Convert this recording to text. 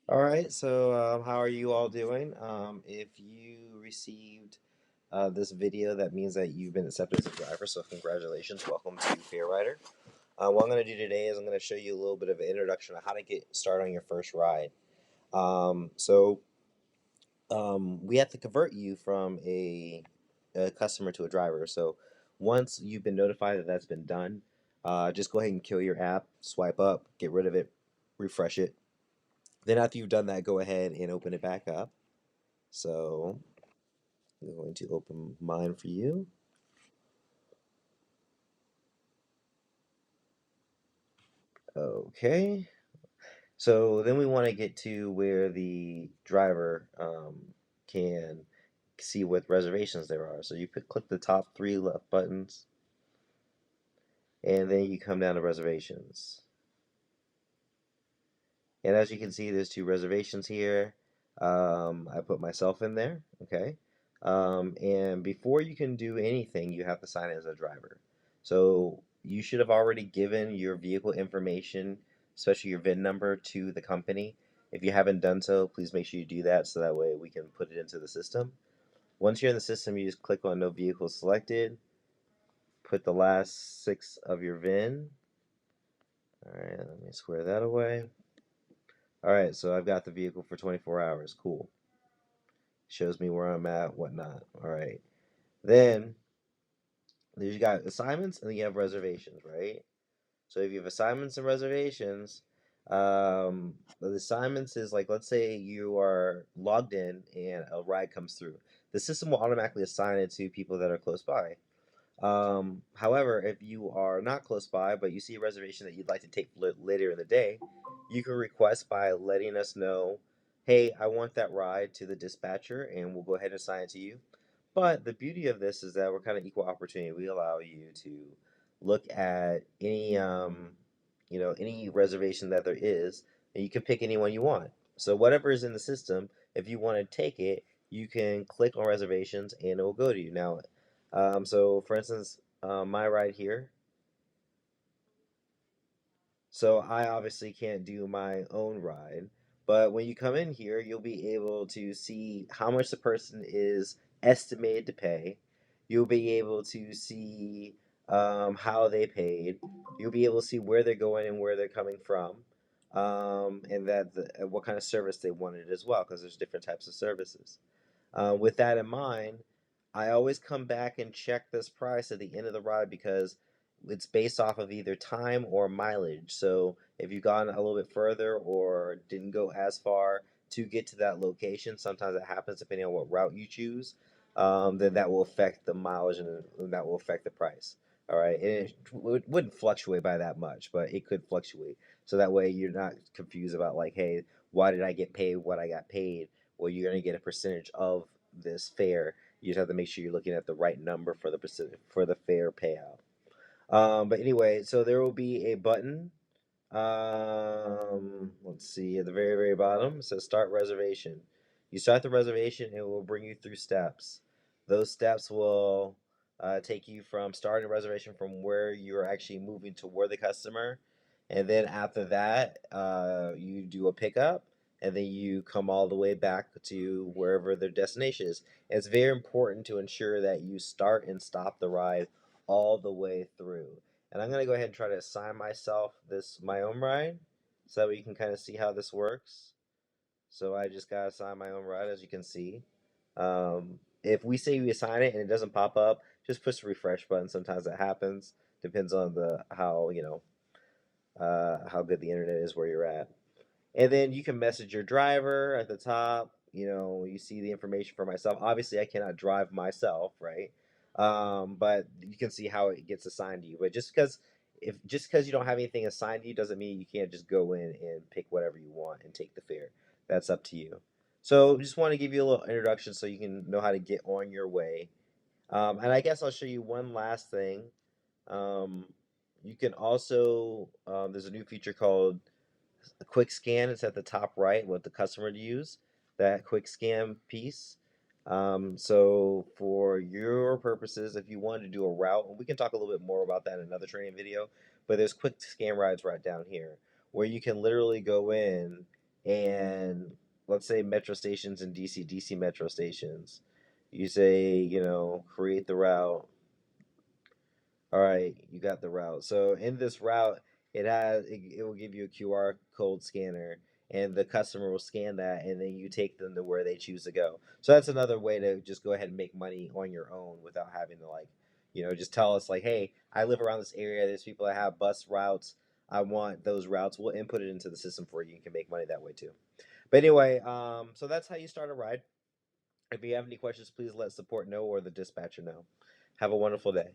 All right, so how are you all doing? If you received this video, that means that you've been accepted as a driver, so congratulations. Welcome to FareRyder. What I'm going to do today is I'm going to show you a little bit of an introduction on how to get started on your first ride. We have to convert you from a customer to a driver. So once you've been notified that that's been done, just go ahead and kill your app, swipe up, get rid of it, refresh it. Then after you've done that, go ahead and open it back up. So I'm going to open mine for you. Okay. So then we want to get to where the driver can see what reservations there are. So you click the top three left buttons, and then you come down to reservations. And as you can see, there's two reservations here. I put myself in there, okay? And before you can do anything, you have to sign in as a driver. So you should have already given your vehicle information, especially your VIN number, to the company. If you haven't done so, please make sure you do that so that way we can put it into the system. Once you're in the system, you just click on No Vehicle Selected, put the last six of your VIN. All right, let me square that away. All right, so I've got the vehicle for 24 hours. Cool. Shows me where I'm at, whatnot. All right. Then you got assignments and then you have reservations, right? So if you have assignments and reservations, the assignments is like, let's say you are logged in and a ride comes through. The system will automatically assign it to people that are close by. However, if you are not close by, but you see a reservation that you'd like to take later in the day, you can request by letting us know, hey, I want that ride to the dispatcher, and we'll go ahead and assign it to you. But the beauty of this is that we're kind of equal opportunity. We allow you to look at any reservation that there is, and you can pick any one you want. So whatever is in the system, if you want to take it, you can click on reservations, and it will go to you. Now, so for instance, my ride here. So I obviously can't do my own ride, but when you come in here, you'll be able to see how much the person is estimated to pay. You'll be able to see how they paid. You'll be able to see where they're going and where they're coming from, and what kind of service they wanted as well, because there's different types of services. With that in mind, I always come back and check this price at the end of the ride because it's based off of either time or mileage. So if you've gone a little bit further or didn't go as far to get to that location, sometimes it happens depending on what route you choose, then that will affect the mileage and that will affect the price. All right, and wouldn't fluctuate by that much, but it could fluctuate. So that way you're not confused about like, hey, why did I get paid what I got paid? Well, you're going to get a percentage of this fare. You just have to make sure you're looking at the right number for the percentage for the fare payout. But anyway, so there will be a button. Let's see at the very very bottom. It says start reservation. You start the reservation, and it will bring you through steps. Those steps will take you from starting a reservation from where you're actually moving toward the customer, and then after that, you do a pickup, and then you come all the way back to wherever their destination is. And it's very important to ensure that you start and stop the ride all the way through. And I'm gonna go ahead and try to assign myself my own ride, so that we can kind of see how this works. So I just gotta assign my own ride, as you can see. If we say we assign it and it doesn't pop up, just push the refresh button. Sometimes that happens. Depends on the how good the internet is where you're at. And then you can message your driver at the top. You see the information for myself. Obviously, I cannot drive myself, right? But you can see how it gets assigned to you. But just because you don't have anything assigned to you doesn't mean you can't just go in and pick whatever you want and take the fare. That's up to you. So just want to give you a little introduction so you can know how to get on your way. And I guess I'll show you one last thing. Um, you can also there's a new feature called a quick scan. It's at the top right, what the customer to use, that quick scan piece. So for your purposes, if you wanted to do a route, and we can talk a little bit more about that in another training video, but there's quick scan rides right down here where you can literally go in and let's say metro stations and DC metro stations. You say, create the route. All right, you got the route. So in this route, it will give you a QR code scanner, and the customer will scan that, and then you take them to where they choose to go. So that's another way to just go ahead and make money on your own without having to just tell us like, hey, I live around this area. There's people that have bus routes. I want those routes. We'll input it into the system for you. You can make money that way too. But anyway, so that's how you start a ride. If you have any questions, please let support know or the dispatcher know. Have a wonderful day.